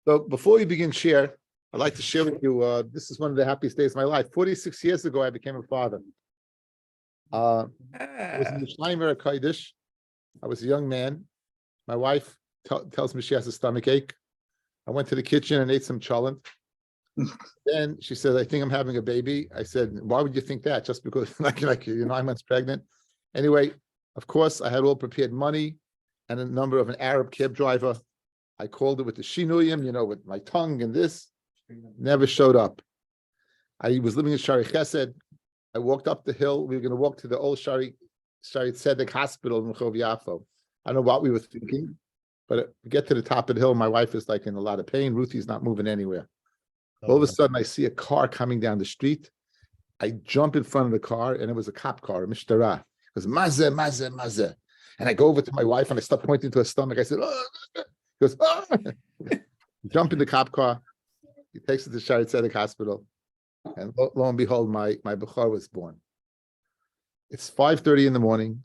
So before we begin share, I'd like to share with you, this is one of the happiest days of my life. 46 years ago, I became a father. I was in the Schleimer Kodesh. I was a young man. My wife tells me she has a stomach ache. I went to the kitchen and ate some cholent. Then she said, I think I'm having a baby. I said, why would you think that? Just because like you're 9 months pregnant. Anyway, of course, I had all prepared money and a number of an Arab cab driver. I called it with the shinuyim, with my tongue and this. Never showed up. I was living in Shari Chesed. I walked up the hill. We were going to walk to the old Shari Tzedek Hospital in Rehov Yafo. I don't know what we were thinking, but we get to the top of the hill. My wife is like in a lot of pain. Ruthie's not moving anywhere. All of a sudden, I see a car coming down the street. I jump in front of the car, and it was a cop car, a mishtara. It was mazeh, mazeh, mazeh. And I go over to my wife, and I start pointing to her stomach. I said, oh. He goes, oh. Jump in the cop car. He takes it to Shari Tzedek Hospital. And lo and behold, my Bechor was born. It's 5:30 in the morning.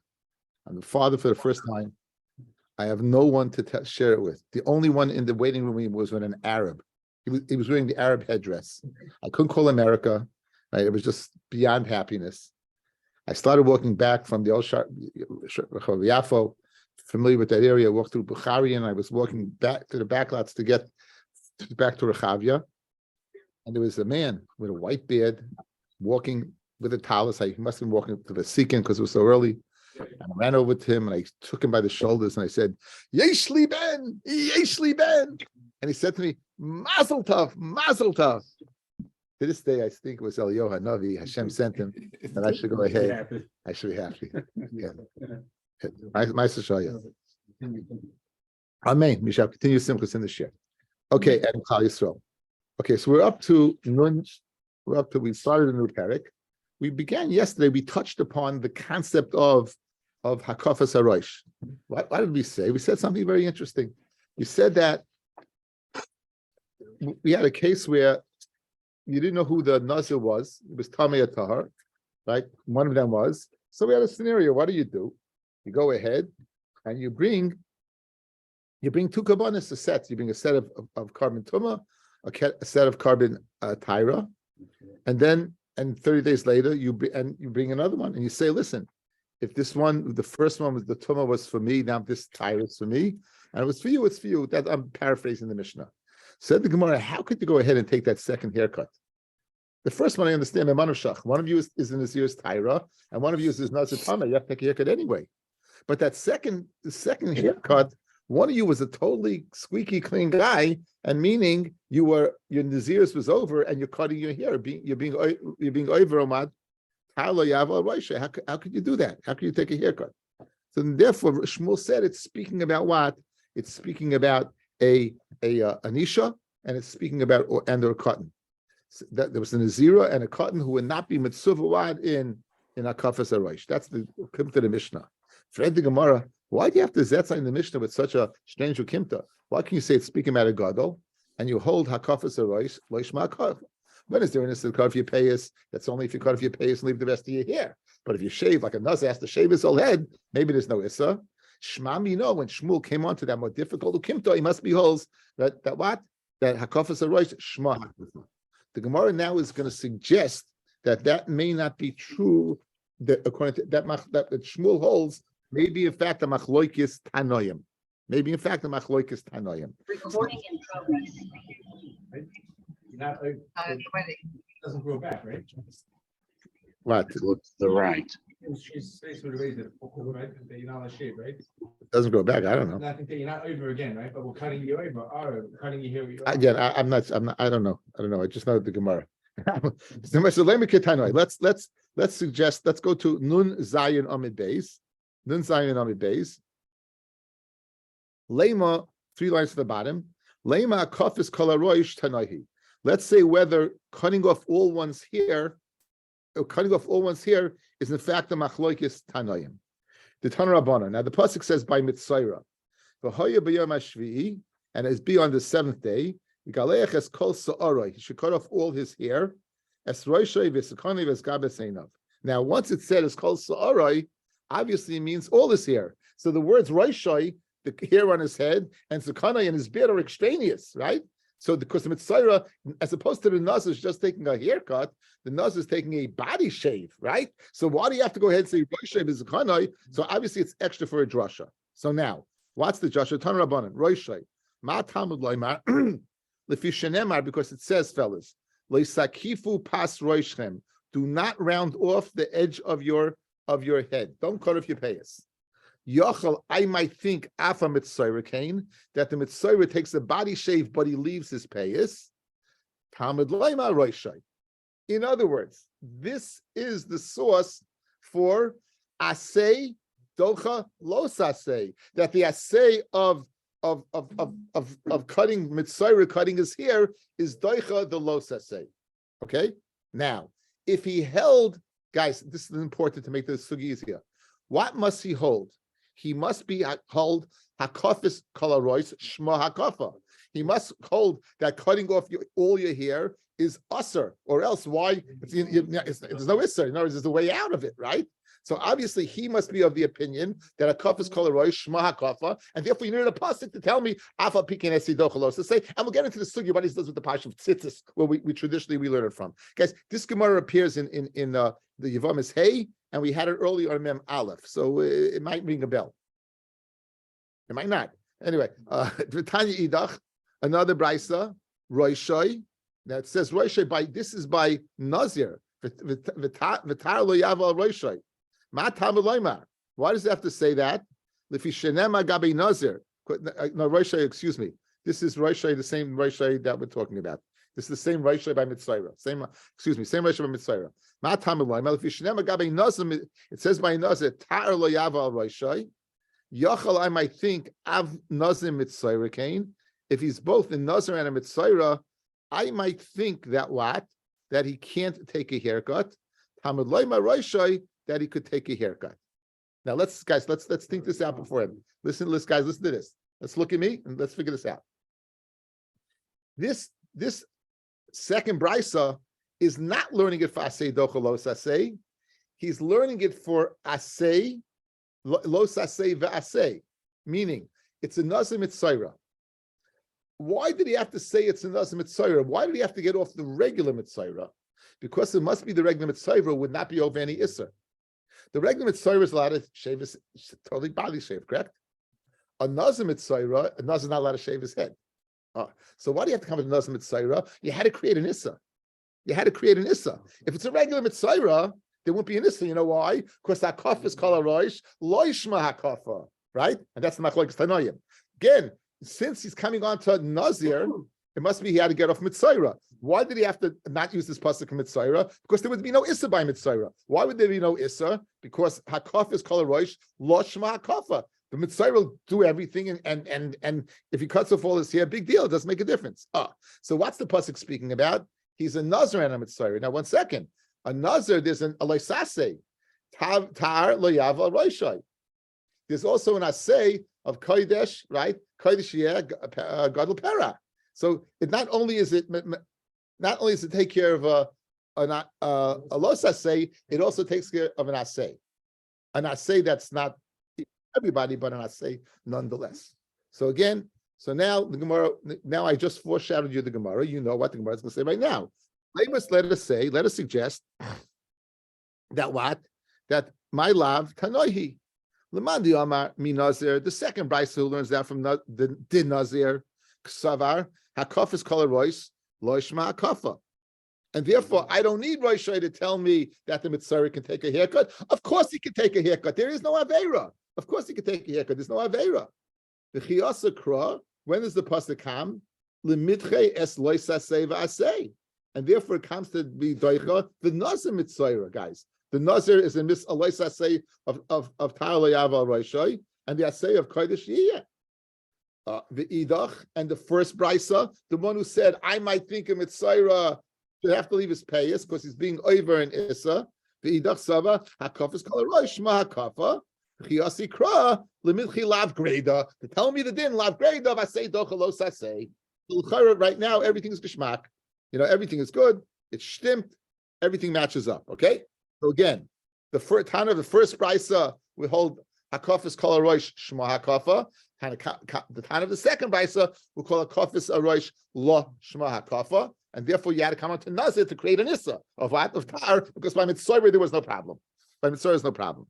I'm the father for the first time. I have no one to share it with. The only one in the waiting room was with an Arab. He was wearing the Arab headdress. I couldn't call America. Right? It was just beyond happiness. I started walking back from the old Yafo, familiar with that area. I walked through Bukhari, and I was walking back to the backlots to get back to Rechavia. And there was a man with a white beard walking with a talus. He must have been walking to the Sikin because it was so early. And I ran over to him and I took him by the shoulders and I said, Yesh li ben, Yesh li ben. And he said to me, Mazel tov, Mazel tov. To this day, I think it was Eliyahu Hanavi. Hashem sent him, and I should go ahead. I should be happy. Yeah. My Shaya. Amen. We shall continue Simchas in the share. Okay, and Klal Yisrael. Okay, so we're up to Nun. We started a new parak. We began yesterday. We touched upon the concept of Hakafas Harosh. What did we say? We said something very interesting. We said that we had a case where you didn't know who the Nazir was. It was Tamei Tahar, right? One of them was. So we had a scenario. What do? You go ahead and you bring two kabbanis, a set. You bring a set of carbon tuma, a set of carbon tyra, and 30 days later you bring another one and you say, listen, if this one, the first one was the tuma was for me, now this tyra is for me, and it was for you, it's for you. That I'm paraphrasing the Mishnah. Said the Gemara, how could you go ahead and take that second haircut? The first one I understand, one of you is in this year's Tyra, and one of you is Nazir Tama. You have to take a haircut anyway. But the second haircut, one of you was a totally squeaky clean guy, and meaning your Nazir's was over, and you're cutting your hair. You're being over, Omad. How could you do that? How could you take a haircut? So therefore, Shmuel said it's speaking about what? It's speaking about a anisha, and it's speaking about or cotton. So that there was a nazira and a cotton who would not be mitzvah in Hakafas Harosh. That's the Kimta the Mishnah. Fred the Gemara, why do you have to zetza in the Mishnah with such a strange Kimta? Why can you say it's speaking about a gadol and you hold Hakafas Harosh loishma kav? When is there an instant cut if you pay us? That's only if you cut if you pay us and leave the rest of your hair. But if you shave like a nazir has to shave his whole head, maybe there's no issa. Shmam, when Shmuel came on to that more difficult ukimto, he must be holds that Hakafas Harosh shma. The Gemara now is going to suggest that may not be true. That according to that Shmuel holds, maybe in fact a machloikis tanoim. Maybe in fact a machloikis tanoim. Recording in progress. It doesn't grow back, right? What? To the right. She's sort of raised it, right? That you're not on shape, right? It doesn't go back. I don't know. I think that you're not over again, right? But we're cutting you over, or cutting you here. Again, I'm not. I don't know. I just know the Gemara. Let's suggest. Let's go to Nun Zayin Amid Beis. Nun Zayin Amid Beis. Lema, 3 lines to the bottom. Lema Kafis Kolaroish Tanahi. Let's say whether cutting off all one's hair is in fact a machloikis tanoim. The Tana Rabbana. Now the pasuk says by Mitzayra, v'hoya b'yom hashvi'i, and as be on the 7th day, Yigaleach es kol sa'oroi. He should cut off all his hair. Es roishay v'sekoni v'esgabes einav. Now once it said es kol sa'oroi, obviously it means all his hair. So the words roishay, the hair on his head, and sekoni in his beard are extraneous, right? So because the Mitzvah, as opposed to the Nazir is just taking a haircut, the Nazir is taking a body shave, right? So why do you have to go ahead and say Rosh shave is a kanoi? So obviously it's extra for a drasha. So now, what's the drasha? Tan Rabbanan, Rosh shave. Ma Talmud loymar, lefi shenemar, because it says, fellas, leisakifu pas roishchem. Do not round off the edge of your head. Don't cut off your payas. Yochel, I might think afa mitzayra kain, that the mitzayra takes a body shave, but he leaves his payas. Talmud loymar roishai. In other words, this is the source for asay docha los asay, that the asay of cutting mitzayra, cutting his hair, is docha the los asay. Okay. Now, if he held, guys, this is important to make this sugi easier. What must he hold? He must be hold hakafis kolarois shma hakafa. He must hold that cutting off all your hair is usser, or else why? There's no isser. In other words, there's a way out of it, right? So obviously he must be of the opinion that a kaf is kolarois shma hakafa, and therefore you need a pasuk to tell me afa pikin esidochalos to say, and we'll get into the sugi what he does with the pash of tzitzis, where we traditionally learn it from. Guys, this Gemara appears in the Yevamis Hay, and we had it earlier on Mem Aleph, so it might ring a bell. It might not. Anyway, Tanya Idach, another brisa, Roishai. Now it says Roishai by this is by Nazir. V'tar lo yaval Roishai. Ma Talmud loymar. Why does it have to say that? Lefi shenema gabi Nazir. No, Roishai, excuse me. This is Roishai, the same Roishai that we're talking about. This is the same Roishai by Mitzvah. Same Roishai by Mitzvah. Ma Talmud loymar. Lefi shenema gabi Nazir. It says by Nazir, tar lo yaval Roishai. Yachal, I might think, av nazir mitzayra kain. If he's both a nazir and a mitzayra, I might think that that he can't take a haircut. Talmud loymar roishai, that he could take a haircut. Now let's think this out before him. Listen to this. Let's look at me and let's figure this out. This second brisa is not learning it for asay dochalos asay. He's learning it for asay. Los asay ve'asay, meaning it's a nazir mitzayra. Why did he have to say it's a nazir mitzayra? Why did he have to get off the regular mitzayra? Because it must be the regular mitzayra would not be over any isser. The regular mitzayra is allowed to shave his totally body shave, correct? A nazir mitzayra, a nazir is not allowed to shave his head. So why do you have to come with a nazir mitzayra? You had to create an isser. If it's a regular mitzayra, there won't be an issa. You know why? Because that kaf is kol haroish loishma hakafa, right? And that's the machlokes tanoim. Again, since he's coming on to Nazir, it must be he had to get off mitzayra. Why did he have to not use this pasuk in mitzayra? Because there would be no issa by mitzayra. Why would there be no issa? Because hakaf is kol haroish loishma hakafa. The mitzayra will do everything, and if he cuts off all his hair, big deal. It doesn't make a difference. So what's the pasuk speaking about? He's a Nazir and a mitzayra. Now, 1 second. A nazir, there's an aloisase, tar lo yaval roishai. There's also an asay of kodesh, right? Kodesh gadol pera. So it not only is it take care of a los asay, it also takes care of an asay that's not everybody, but an asay nonetheless. So again, now the Gemara. Now I just foreshadowed you the Gemara. You know what the Gemara is going to say right now. Let us suggest that my love tanoihi lemandi amar mi nazir. The second brisa who learns that from the din nazir ksavar hakaf is kol harois loishma hakafa, and therefore I don't need Roshai to tell me that the mitzvah can take a haircut. Of course he can take a haircut. There is no aveira. Of course he can take a haircut. There's no aveira. The chiyasa kra. When does the pasuk come? Lemitche es loisasei v'asei. And therefore it comes to be doicha the nazir mitzayra, guys. The nazir is a mis alois asay of ta'ala yaval roishai, and the asay of kodesh yiyeh. The idach and the first brisa, the one who said I might think a mitzayra should have to leave his payas because he's being over in issa. The idach sava hakaf is kol haroish ma hakafa chiyasi kra lemidchi lav greda. To tell me the din lav greda of asay docha los asay. Right now everything is geshmak. Everything is good. It's shtimped. Everything matches up. Okay. So again, the first brisa we hold hakaf is kol haroish shma hakafa. The time of the second brisa, we'll call it kafis aroish lo shma hakafa, and therefore you had to come on to Nazir to create an issa of what? Of tar, because by mitzvah there was no problem. By mitzvah is no problem.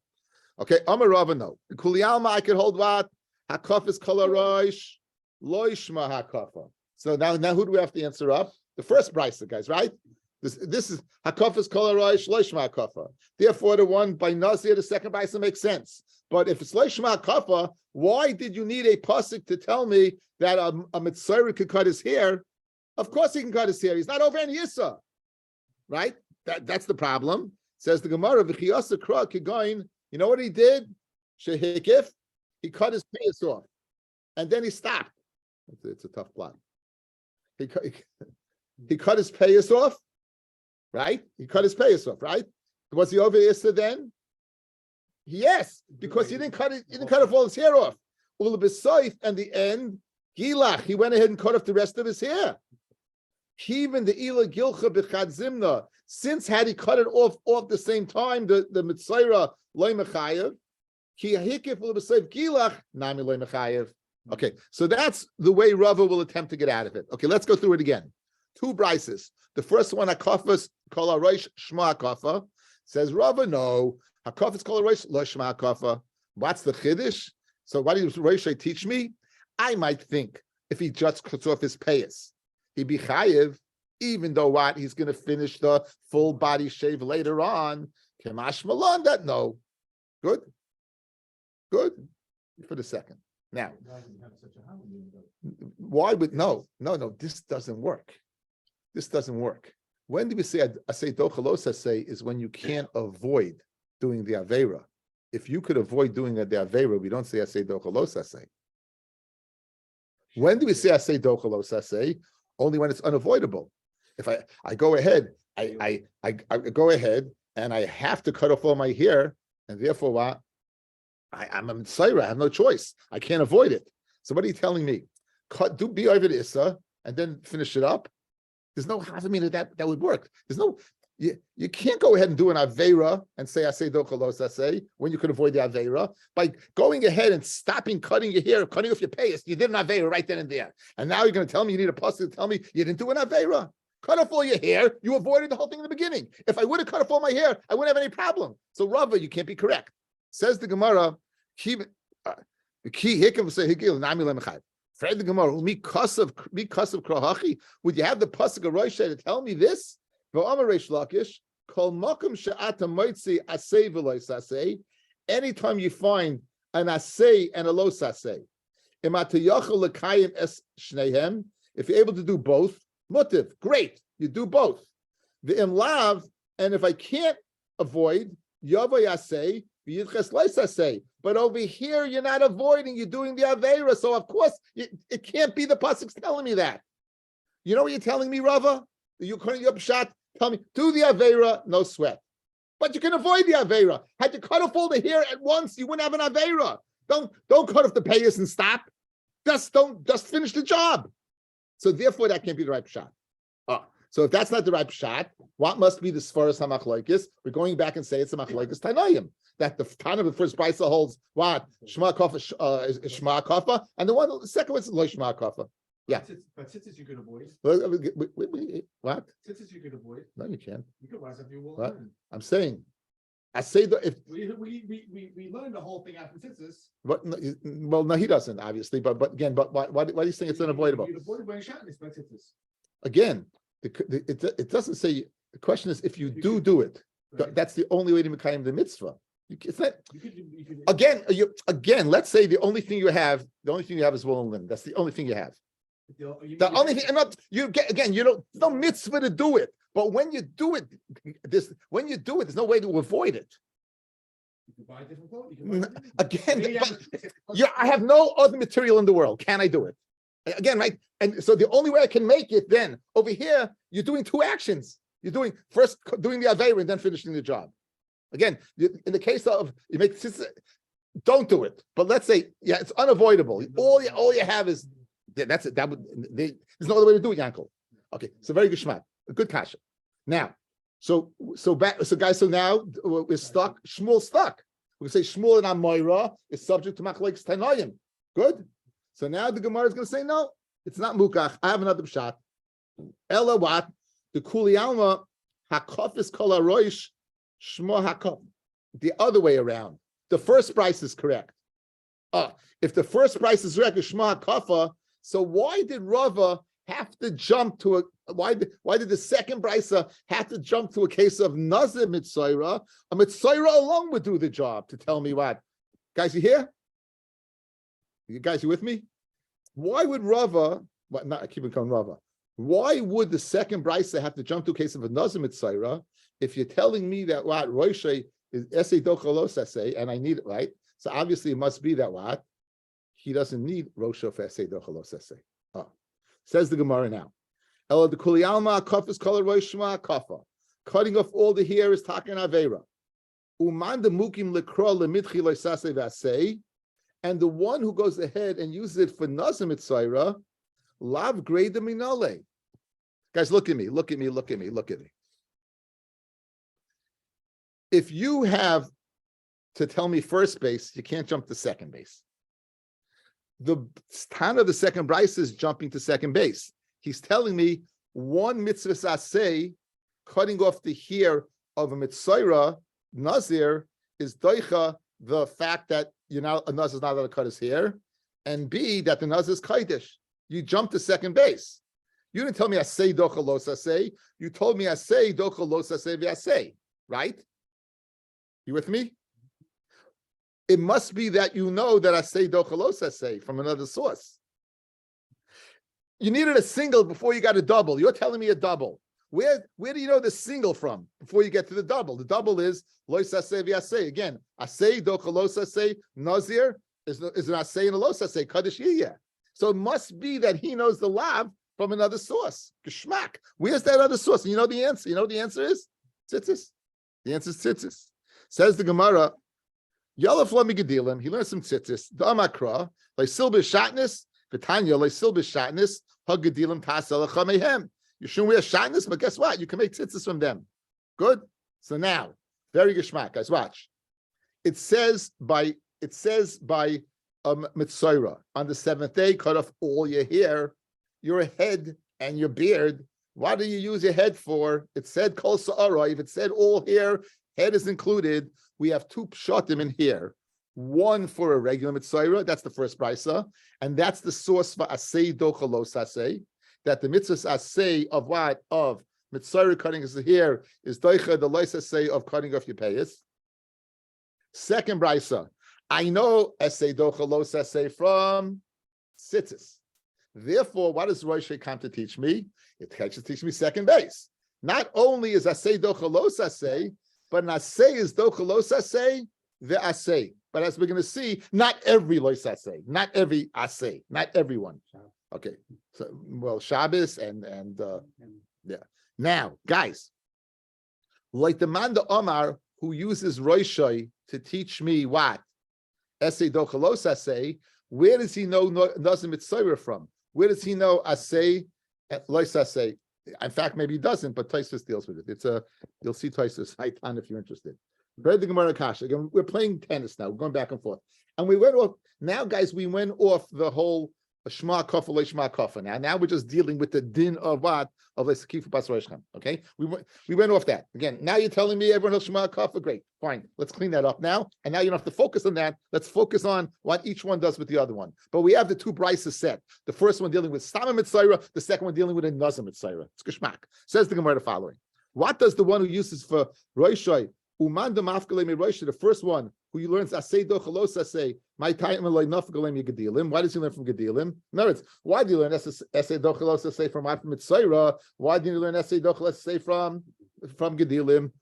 Okay, Amar Rava, no. Kuliyalma, I could hold what? Hakafis kol aroish lo shma hakafa. So now who do we have to answer up? The first brisa, guys, right? This is hakafis kol aroish lo shma hakafa. Therefore, the one by Nazir, the second brisa makes sense. But if it's lo shma hakafa, why did you need a pasuk to tell me that a mitzvah could cut his hair? Of course he can cut his hair. He's not over any issa, right? That's the problem. Says the Gemara, v'chiyasa kra kigoin. You know what he did? Shehikif. He cut his payas off, and then he stopped. It's a tough plot. He cut his payas off, right? He cut his payas off, right? Was he over issa then? Yes, because he didn't cut it. He didn't cut off all his hair off. And the end, gilach. He went ahead and cut off the rest of his hair. Even the ila gilcha b'chad zimna. Since had he cut it off the same time, the mitzayra loy mechayev. Ki hikif l'b'sayv gilach nami loy mechayev. Okay, so that's the way Rava will attempt to get out of it. Okay, let's go through it again. Two brises. The first one, hakafas kol haroish shma hakafa. Says Rava, no. Hakafas kol haroish lo shma hakafa. What's the chiddush? So what does Rosh teach me? I might think if he just cuts off his payas, he'd be chayiv, even though what he's going to finish the full body shave later on. Kemash malon, that no. Good. For the second. Now, why would no? This doesn't work. When do we say asay dochalos say is when you can't avoid doing the aveira. If you could avoid doing the aveira, we don't say asay dochalos say. When do we say asay dochalos say? Only when it's unavoidable. If I go ahead, I go ahead and I have to cut off all my hair, and therefore what? I'm a mitzayra. I have no choice. I can't avoid it. So what are you telling me? Be over the issa and then finish it up. There's no havamina that would work. There's no. You can't go ahead and do an aveira and say asay dochalos asay when you could avoid the aveira by going ahead and stopping cutting your hair, cutting off your payas. You did an aveira right then and there, and now you're going to tell me you need a pasuk to tell me you didn't do an aveira. Cut off all your hair. You avoided the whole thing in the beginning. If I would have cut off all my hair, I wouldn't have any problem. So Rava, you can't be correct. Says the Gemara, the key hikam say higil nami lemechayv. Fred the Gemara, mi kasav krahachi. Would you have the pasuk of Rosh to tell me this? Anytime you find an asay and a lo sasay, if you're able to do both, mutiv, great, you do both. The imlav, and if I can't avoid, yavay asay, v'yidches lo sasay. But over here, you're not avoiding, you're doing the aveira. So of course, it can't be the pasuk's telling me that. You know what you're telling me, Rava? You're cutting your pshat. Tell me, do the aveira, no sweat. But you can avoid the aveira. Had you cut off all the hair at once, you wouldn't have an aveira. Don't cut off the payas and stop. Just finish the job. So therefore, that can't be the right pshat. So if that's not the right pshat, what must be the svaras hamachloikis? We're going back and say it's a machlokes tanayim. That the Tana of the first brisa holds what shma kafa is shma kafa, and the second one is lo shma kafa. Yeah, but since you could avoid. What? Since you could avoid. No, you can't. You could rise up your will. What? I'm saying, I say that if we learned the whole thing after tzitzis. But well, no, he doesn't obviously. But again, why do you think it's unavoidable? You avoid wearing shatnez by tzitzis. Again, it doesn't say. The question is if you do it. Right. That's the only way to make the mitzvah. It's not. You could, again. Let's say the only thing you have is wool and linen. That's the only thing you have. The only thing, you get again. You don't. No mitzvah to do it. But when you do it, there's no way to avoid it. You can buy different clothes. Again, I have no other material in the world. Can I do it? Again, right? And so the only way I can make it then over here, you're doing two actions. You're doing first doing the aveira and then finishing the job. Again, in the case of you make don't do it. But let's say it's unavoidable. All you have is that's it. There's no other way to do it, Yankel. Okay, so very good shmat, a good kasha. Now, so guys, so now we're stuck. Shmuel stuck. We say Shmuel and Amoira is subject to machlokes tanoim. Good. So now the Gemara is going to say, no, it's not mukach. I have another pshat. Ella what? The kuli alma hakofis kol haroish shmo hakof. The other way around. The first price is correct. If the first price is correct, shmo hakofa. So why did Rava have to jump to why did the second brisa have to jump to a case of Nazir Mitzayra? A Mitzayra alone would do the job to tell me what. Guys, you here? You guys, you with me? Why would Rava, I keep it calling Rava. Why would the second brisa have to jump to a case of a Nazir Mitzayra if you're telling me that what Roishay is Esei Dochalos Esei, and I need it, right? So obviously it must be that what? He doesn't need Rosha for Esei Dochalos Esei. Says the Gemara now. Ela the Kuli Alma Kafis Kol Roishma Kafa. Cutting off all the hair is Takan Avera. Uman the Mukim Lekro Lemitchi Loisase Vasei. And the one who goes ahead and uses it for Nazim Mitzayra, Lav Grade the Minale. Guys, look at me. If you have to tell me first base, you can't jump to second base. The Tana of the second brisa is jumping to second base. He's telling me one mitzvah asay, cutting off the hair of a mitzayra nazir, is doicha the fact that a nazir is not allowed to cut his hair, and B, that the nazir is kaidish. You jump to second base. You didn't tell me asay docha los asay. You told me asay docha los asay v'asay. Right? You with me? It must be that you know that I say dochalos I say from another source. You needed a single before you got a double. You're telling me a double. Where do you know the single from before you get to the double? The double is lois asay v'asay. Again, asay dochalos asay nazir is an asay and a los asay kaddish yiyah. So it must be that he knows the lav from another source. Geschmack. Where's that other source? And you know the answer. You know the answer is tzitzis. The answer is tzitzis. Says the Gemara. Yalaf lo migadilim. He learned some tzitzis. Da'amakra like silbis shatnus. V'tanya like silbis shatnus. Hagadilim tasel chamehem. You shouldn't wear shatnus, but guess what? You can make tzitzis from them. Good. So now, very geschmack, guys. Watch. It says by mitzayra on the seventh day, cut off all your hair, your head and your beard. What do you use your head for? It said kol sa'ara. If it said all hair, head is included. We have two pshatim in here. One for a regular mitzayra, that's the first brisa, and that's the source for asay dochalos asay. That the mitzvah asay of what? Of mitzayra cutting his hair is doicha the lois asay of cutting off your payas. Second brisa, I know asay dochalos asay from tzitzis. Therefore, what does Rosh come to teach me? It to teach me second base. Not only is asay dochalos asay, but an asay is dochalos asay the asay. But as we're going to see, not every lois asay, not every asay, not everyone. Okay, so well, Shabbos and yeah. Now, guys, like the man the Omar who uses Roshai to teach me what asay dochalos asay, where does he know Nazir Mitzayra from? Where does he know asay lois asay? In fact, maybe he doesn't, but Taisus deals with it. You'll see Taisus Haitan if you're interested. Read the Gemara Kasha. Again, we're playing tennis now. We're going back and forth. And we went off, now guys, we went off the whole Shema Kofa, Shema Kofa. Now we're just dealing with the din of what? Of Lesakifu Bas Roshchem. Okay? We went off that. Again, now you're telling me everyone knows Shema Kofa. Great. Fine. Let's clean that up now. And now you don't have to focus on that. Let's focus on what each one does with the other one. But we have the two brises set. The first one dealing with Stama Mitzayra, the second one dealing with a Nazir Mitzayra. It's Geschmack. Says the Gemara the following. What does the one who uses for Roshai, the first one who you learns asay dochalos asay, my time why does he learn from Gedilim? In other words, why do you learn asay dochalos asay from Mitzayra? Why didn't you learn asay dochalos asay from Gedilim?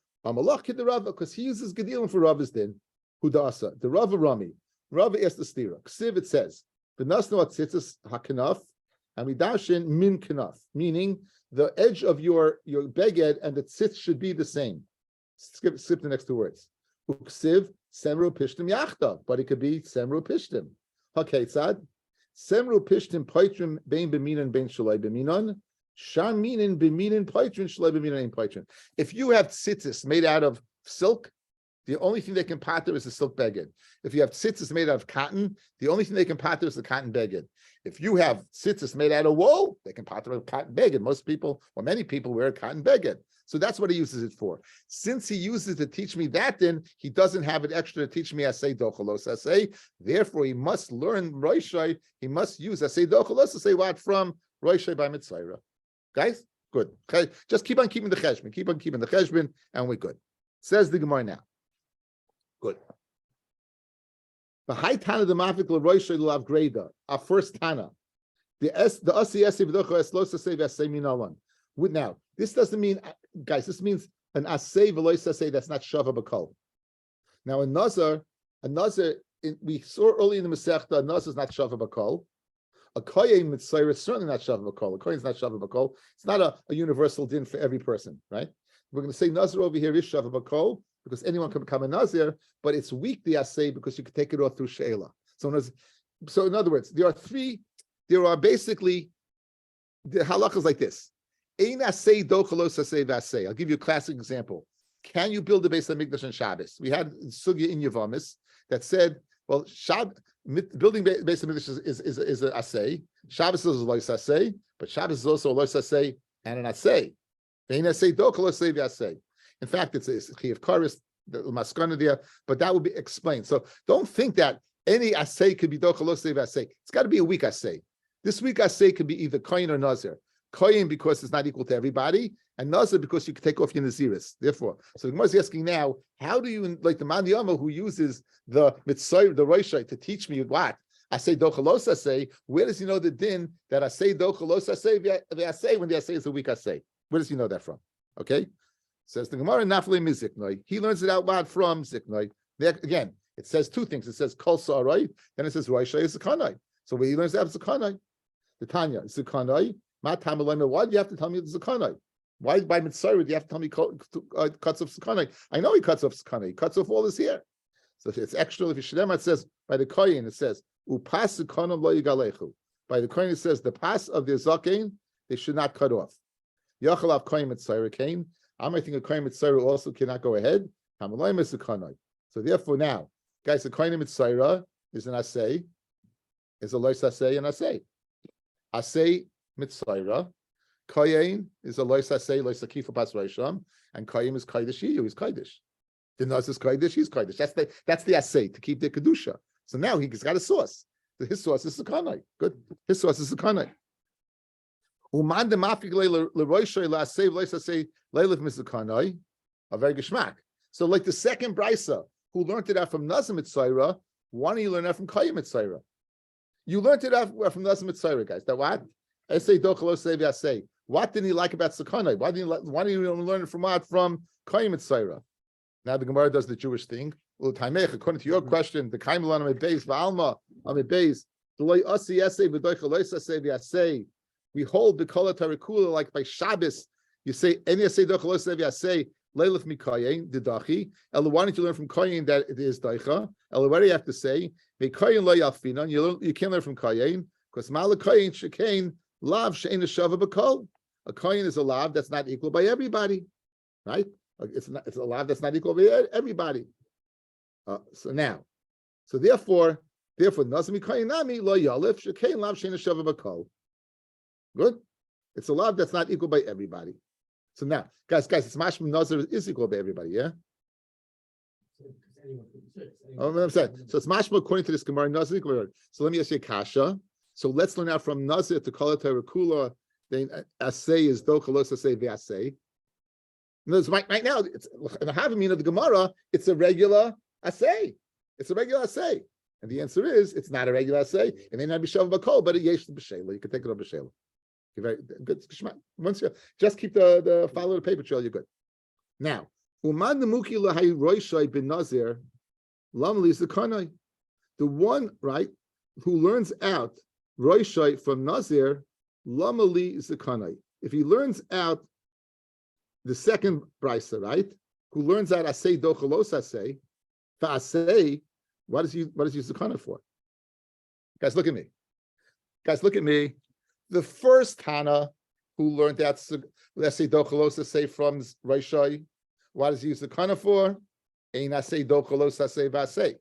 Because he uses Gedilim for Rava's din. Hudasa, the Rava Rami. Rava asked the stira. Ksiv it says, "V'nasnu atzitzis hakanaf, and midashin min kanaf," meaning the edge of your beged and the tzitz should be the same. Skip the next two words. Uksiv semru pishtim yachtav, but it could be semru pishtim. Haketzad semru pishtim poitrim bein b'minan bein shalai b'minan sham minin b'minan poitrim shalai b'minan ein poitrim. If you have tzitzis made out of silk, the only thing they can pater is the silk beged. If you have tzitzis made out of cotton, the only thing they can pater is the cotton beged. If you have tzitzis made out of wool, they can part of cotton beged. Most people, or many people, wear a cotton beged. So that's what he uses it for. Since he uses it to teach me that, then he doesn't have it extra to teach me asay dochalos asay. Therefore, he must learn roishai. He must use asay dochalos asay what from roishai by mitzayra. Guys, good. Okay, just keep on keeping the cheshbon. Keep on keeping the cheshbon, and we're good. Says the Gemara now. Good. The high Tana the Mafik Roishai Lav Greda. Our first Tana. The Asi V'docha Eslos Asay V'asay Minalan. Now, this doesn't mean, guys, this means an Asay V'lois Asay that's not Shava B'kol. Now, a Nazar, we saw early in the Masechta, a Nazar is not Shava B'kol. A Kohen Mitzayr is certainly not Shava B'kol. A Kohen is not Shava B'kol. It's not a universal din for every person, right? We're going to say Nazar over here is Shava B'kol, because anyone can become a Nazir, but it's weak, the Asay, because you can take it off through She'ela. So in other words, there are basically, the halachas like this. Ein Asay dochalos Asay v'asay. I'll give you a classic example. Can you build a Beis HaMikdash on Shabbos? We had Sugya in Yavamis that said, well, building Beis HaMikdash is an Asay. Shabbos is a lois Asay, but Shabbos is also a lois Asay and an Asay. Ein Asay dochalos Asay v'asay. In fact, it's a Chiyav Karis, the Maskana there, but that will be explained. So don't think that any Asay could be Dochalos Asay. It's got to be a weak Asay. This weak Asay could be either Kohen or Nazir. Kohen because it's not equal to everybody, and Nazir because you can take off your Naziris. Therefore, so the Gemara is asking now, how do you, like the Man Yama who uses the Mitzvah, the Roshai, to teach me what? Asay Dochalos Asay, where does he know the din that Asay Dochalos Asay when the Asay is a weak Asay? Where does he know that from? Okay? Says the Gemara, Nafle Miziknoi. He learns it out loud from Ziknoi. Again, it says two things. It says Kol Sa'arai, then it says Roishai is Zakanai. So where he learns that Zakanai, the Tanya, Zakanai, Ma Tamalema. Why do you have to tell me the Zakanai? Why by Mitzvah do you have to tell me cuts off Zakanai? I know he cuts off Zakanai. He cuts off all this here. So it's extra. If you Shadema, it says by the Kohen, it says Upas Zakanam Lo Yigalechu. By the Kohen, it says the pass of the Zaken they should not cut off. Yachalav Kohen Mitzvah Kain. I think a Kohen Mitzvah also cannot go ahead. So therefore now, guys, the Kohen Mitzvah is an Asay, is a Lois Asay and Asay. Asay Mitzvah, Kohen is a Lois Asay, Lois Akifa Pas Reisham, and Kohen is Kodesh, he's Kodesh. The Naz is Kodesh, he's Kodesh. That's the Asay, to keep the Kedusha. So now he's got a source. His source is Sakanai. Good. His source is Sakanai. A very geschmack. So, like the second brisa who learned it out from Nazim Mitzayra, why don't you learn that from Kayim Mitzayra? You learned it out from Nazim Mitzayra, guys. That what? I say say. What didn't he like about Sakanai? Why didn't you learn it from what? From Kayim Mitzayra. Now the Gemara does the Jewish thing. According to your question, the Kaim Lan Beis Va'alma Beis the Loi Asi Yasei V'Doicha Lois Asei V'Yasei. We hold the Kol Tarikula like by Shabbos. You say any Asay Dochalos Yasei Leilif Mikayin Didachi. Ela, why don't you learn from Kayin that it is Daicha? Ela, what do you have to say? Mikayin Lo Yalfinan. You can't learn from Kayin because Malakayin Shekain Lav Shein Shava B'Kol. A Kayin is a lav that's not equal by everybody, right? It's a lav that's not equal by everybody. So therefore, Nazmi Kayin Nami Lo Yalif Shekain Lav Shein Shava B'Kol. Good. It's a lav that's not equal by everybody. So now, guys, it's mashma nazir is equal by everybody, yeah? I'm saying. So it's mashma according to this Gemara nazir equal. So let me ask you a kasha. So let's learn out from nazir to kol terakula. Then asay is dochalos asay ve'asay. Right now, it's in the havamina of the Gemara. It's a regular asay. It's a regular asay, and the answer is it's not a regular asay. It may not be shav bakol, but it yesh b'shela. You can take it on b'shela. Very good. Once you just keep the follow the paper trail, you're good. Now, uman nemuki lahay roishai ben nazir lamli zakanai. The one right who learns out roishai from nazir lamali zakanai. If he learns out the second brisa, right, who learns out asay dochalos asay, asay, what is he zakanai for? Guys, look at me. The first Tana who learned that, let's say dochalos say from Raishai, what does he use the Kana for? Ein asay dochalos say vasay.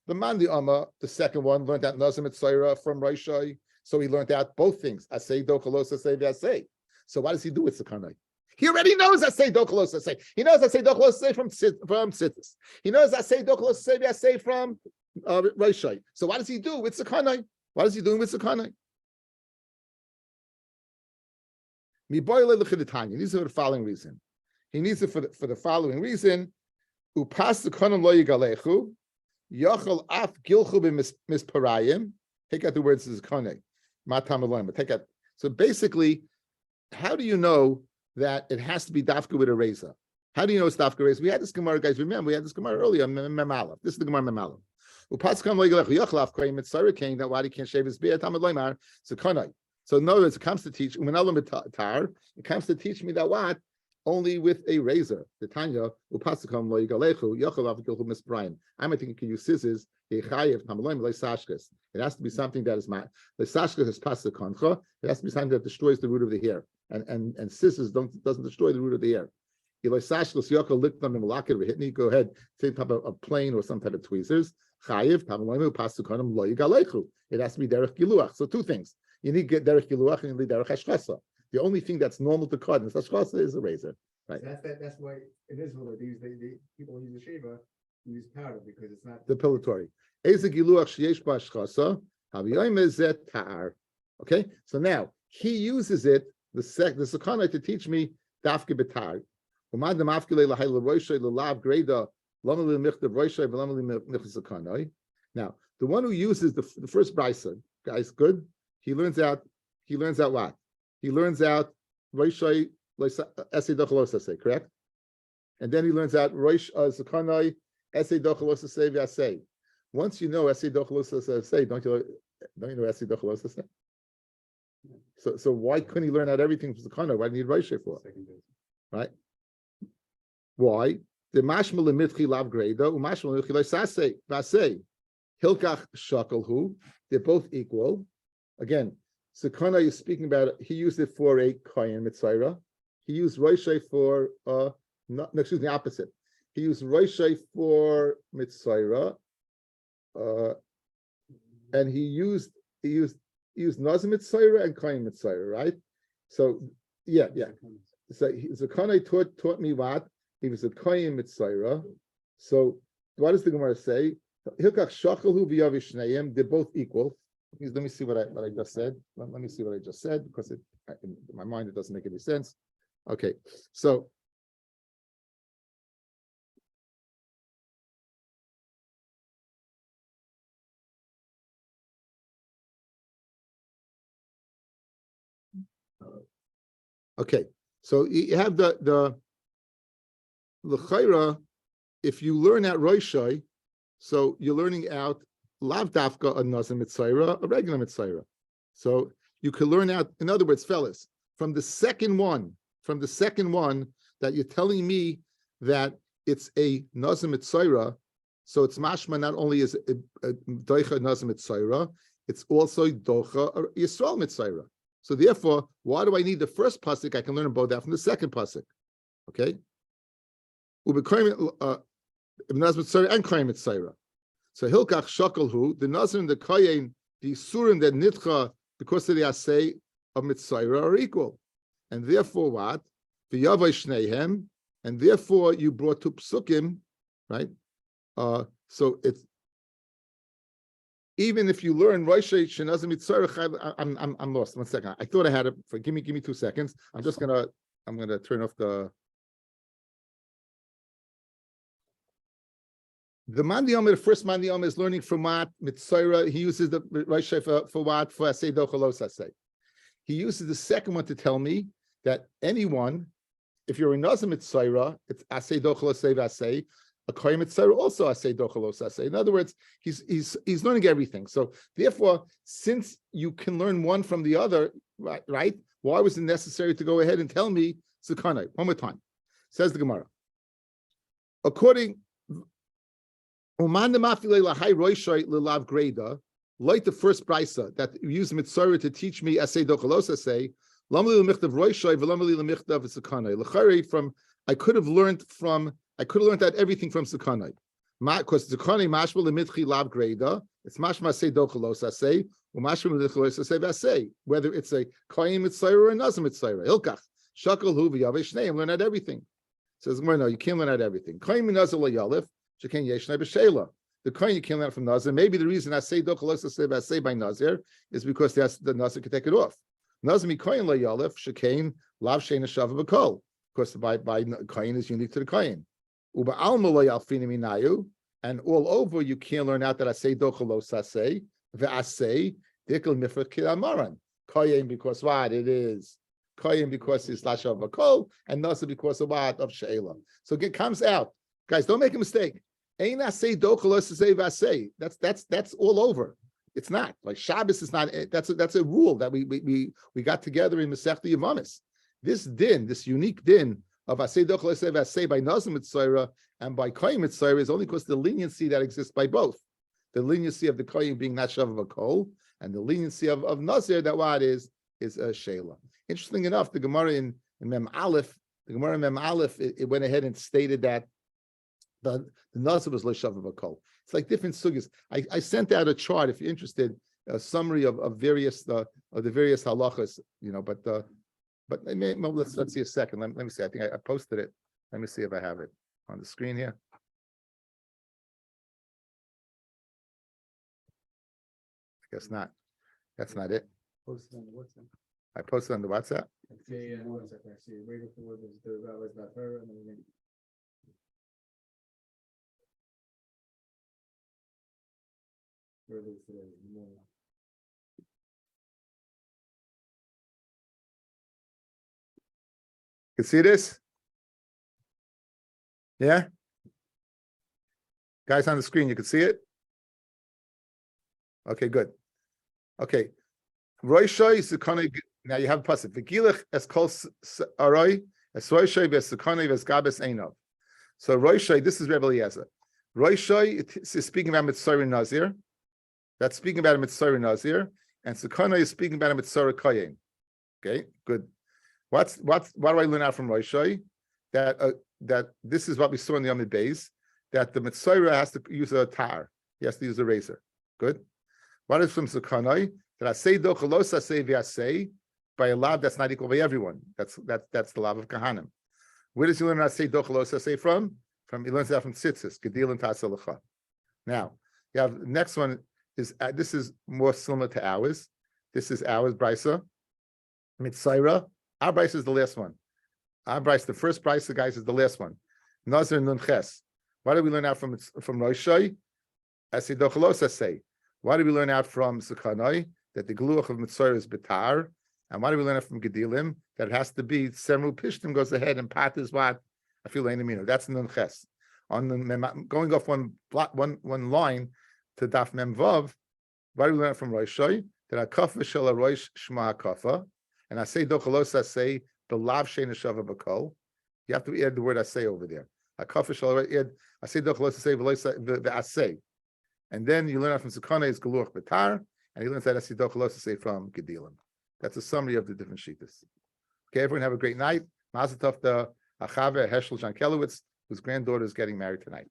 The Mandi Amma, the second one, learned that Nazim Mitzayra from Raishai. So he learned out both things. Asay dochalos asay v'asay. So what does he do with Sakanai? He already knows asay dochalos asay. He knows asay dochalos asay from Sitis. He knows asay dochalos asay v'asay from Roshai. So what does he do with Sakanai? What is he doing with Sakanai? He needs it for the following reason. He needs it for the following reason. Upas Sakanam lo yigalechu. Yachal af gilchu b'misparayim. Take out the words Sakanai. Matam aloim. Take out. So basically, how do you know that it has to be dafka with a razor? How do you know it's dafka razor? We had this Gemara, guys. Remember, we had this Gemara earlier. Memalav. This is the Gemara Memalav. Upaskam lo yigalechu yachal af koyim mitzayra king that why he can't shave his beard. Tam aloimar Sakanai. So in other words, it comes to teach. It comes to teach me that what only with a razor. The Tanya upasakam lo yigalechu yachal av gilchu misbrayim. I might think you can use scissors. It has to be something that is not the sashkas is pasakoncha. It has to be something that destroys the root of the hair, and scissors doesn't destroy the root of the hair. Go ahead, take type of plane or some type of tweezers. It has to be derech giluach. So two things. You need derech giluach and you need derech hashchasa. The only thing that's normal to cut in hashchasa is a razor. Right. That's why in Israel they people use the shaver, use powder because it's not depilatory. Okay, so now he uses it the sakana to teach me dafke betar. Now the one who uses the first brisa, guys, good. He learns out what? He learns out roishay esay dochalos asay, correct? And then he learns out roish zakanai esay dochalos asay v'asay. Once you know esay dochalos asay, don't you know esay dochalos asay? So why couldn't he learn out everything from zakanai? Why did he need roishay for? Right? Why? The mashmal lemitchi lav greda umashmal lemitchi leisasay v'asay hilkach shakalhu. They're both equal. Again, Sakana is speaking about it. He used it for a kohen mitzvah. He used roishay for opposite. He used roishay for mitzvah, and he used nazim mitzvah and kohen mitzvah, right? So yeah. So Sakana taught me what he was a kohen mitzvah. So what does the Gemara say? Hilkach shachalu v'yavishnayim. They're both equal. Let me see what I just said. Let me see what I just said because in my mind it doesn't make any sense. Okay, so you have the l'chayra. If you learn at roishai, so you're learning out. Lav dafka a nazim mitzayra, a regular mitzayra. So you can learn out. In other words, fellas, from the second one that you're telling me that it's a nazim mitzayra, so it's mashma not only is a doicha nazim mitzayra, it's also docha a Yisrael mitzayra. So therefore, why do I need the first pasuk? I can learn both that from the second pasuk. Okay. Nazim mitzayra and kohen mitzayra. So hilkach shakalhu, the nazir and the kohen, the surim that nitcha because of the asay of mitzayra are equal, and therefore what? The yavay shneihem, and therefore you brought two psukim, right? So it's even if you learn roishay shenazim mitzayra, I'm lost. 1 second. I thought I had it. Give me 2 seconds. I'm gonna turn off the. The first Mandi Omer is learning from what Mitzayra. He uses the Rosh for what? For Asay Dochalos Asay. He uses the second one to tell me that anyone, if you're a Nazim Mitzayra, it's Asay Dochalos Asay. A Kohen Mitzayra also Asay Dochalos Asay. In other words, he's learning everything. So therefore, since you can learn one from the other, right? Why was it necessary to go ahead and tell me Zakanai? One more time. Says the Gemara. According like the first brisa that you use mitzvah to teach me asay dochalos asay. From I could have learned that everything from sakanai. Because sakanai mashma lemitchi lav greda. It's mashma asay dochalos asay. Whether it's a kohen mitzvah or a nazir mitzvah. Hilkach shakal hu v'yavei shneim. Learn out everything. Says no, you can't learn out everything. Kohen nazir layalif sheken yeshnei b'sheila. The kohen you can't learn from nazir. Maybe the reason I say say by nazir is because the nazir can take it off. Nazir mi kohen layalif sheken lav sheina shava b'kol. Of course, by kohen is unique to the kohen. Uba alma layalfini minayu. And all over, you can't learn out that I say dochalos asay, ve'asay, dikal mifrach kilamaran. Koyim because what? It is. Koyim because it's lashav v'kol, and nasa because of what? Of she'ela. So it comes out. Guys, don't make a mistake. Ain't asay dochalos asay ve'asay. That's all over. It's not. Like Shabbos is not, that's a rule that we got together in Masechta Yavamis. This din, this unique din of asay dochalos asay ve'asay by nasa mitzvah and by kohen mitzvah is only because the leniency that exists by both. The leniency of the kohen being not shav v'kol, and the leniency of nazir that what is a sheila. Interesting enough, the Gemara in Mem Aleph, it went ahead and stated that the nazir was lo shav v'kol. It's like different sugyas. I sent out a chart if you're interested, a summary of various the various halachas, but let's see a second. Let me see. I think I posted it. Let me see if I have it on the screen here. I guess not. That's not it. Posted on the WhatsApp. I posted on the WhatsApp. Yeah, WhatsApp. I see. Waiting for the rabbis about her and everything. Where it is today in the morning. You see this? Yeah? Guys on the screen, you can see it? Okay, good. Okay. Roishay is now you have a pasuk. V'gilach es kol aroi es roishay v'esukane v'esgabes einov. So Roishay, this is Rabbi Eliezer. Roishay is speaking about Mitzvah Nazir. That's speaking about a Mitzvah Nazir, and Sukana is speaking about a Mitzvah Kohen. Okay, good. What do I learn out from Roishay? That this is what we saw in the Yomid Beis, that the Mitzvah has to use a tar. He has to use a razor. Good. What is from Sukanai? That I say dochalos I say v'asay by a lav that's not equal by everyone. That's the lav of Kahanim. Where does he learn I say dochalos I say from? He learns that from Tzitzis, Gedil and Tasalacha. Now, you have the next one is this is more similar to ours. This is ours, Brisa. Mitzayra. Our Brisa is the last one. Our Brisa, the first Brisa, guys, is the last one. Nazir Nun Ches. What do we learn out from Roshai? Asay dochalos I say. Why do we learn out from Sukanoi that the gluach of Mitzvah is betar? And why do we learn out from Gedilim that it has to be Semru Pishtim goes ahead and Pat is what? I feel like that's Nun Ches. On the going off one line to Daf Mem Vav, why do we learn out from Roshai that Akafa Shel Roish Shma Akafa, and I say Dochalos I say the Lav Shein Shava Bakol. You have to add the word I say over there. Akafa Shel Roish I say Dochalos I say the Asay. And then you learn out from Sukana is Galuach Betar, and he learns that Asidochalos to say from Gedilim. That's a summary of the different shittas. Okay, everyone have a great night. Mazel tov to Achave Heschel Jankelowitz, whose granddaughter is getting married tonight.